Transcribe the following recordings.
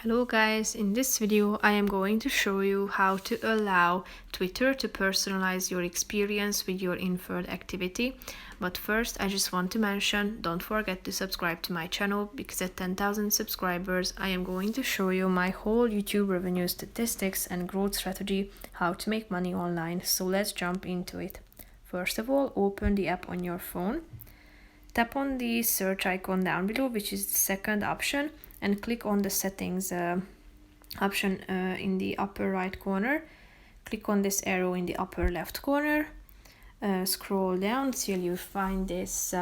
Hello guys, in this video I am going to show you how to allow Twitter to personalize your experience with your inferred activity. But first I just want to mention, don't forget to subscribe to my channel because at 10,000 subscribers I am going to show you my whole YouTube revenue statistics and growth strategy, how to make money online. So let's jump into it. First of all, open the app on your phone. Tap on the search icon down below, which is the second option, and click on the settings option in the upper right corner. Click on this arrow in the upper left corner. Scroll down till you find this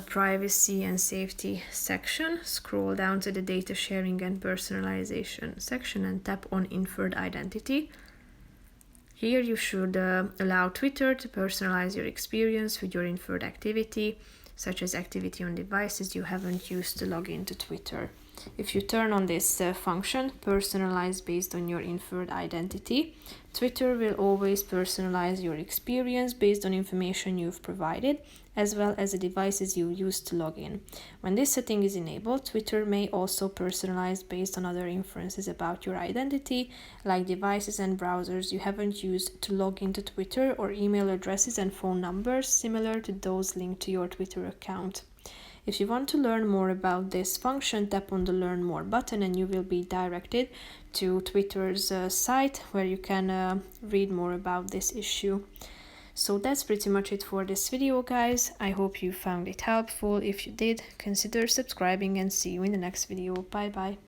privacy and safety section. Scroll down to the data sharing and personalization section and tap on inferred identity. Here you should allow Twitter to personalize your experience with your inferred activity, such as activity on devices you haven't used to log into Twitter. If you turn on this function, personalize based on your inferred identity, Twitter will always personalize your experience based on information you've provided, as well as the devices you used to log in. When this setting is enabled, Twitter may also personalize based on other inferences about your identity, like devices and browsers you haven't used to log into Twitter, or email addresses and phone numbers similar to those linked to your Twitter account. If you want to learn more about this function, tap on the Learn More button and you will be directed to Twitter's site where you can read more about this issue. So that's pretty much it for this video, guys. I hope you found it helpful. If you did, consider subscribing and see you in the next video. Bye bye.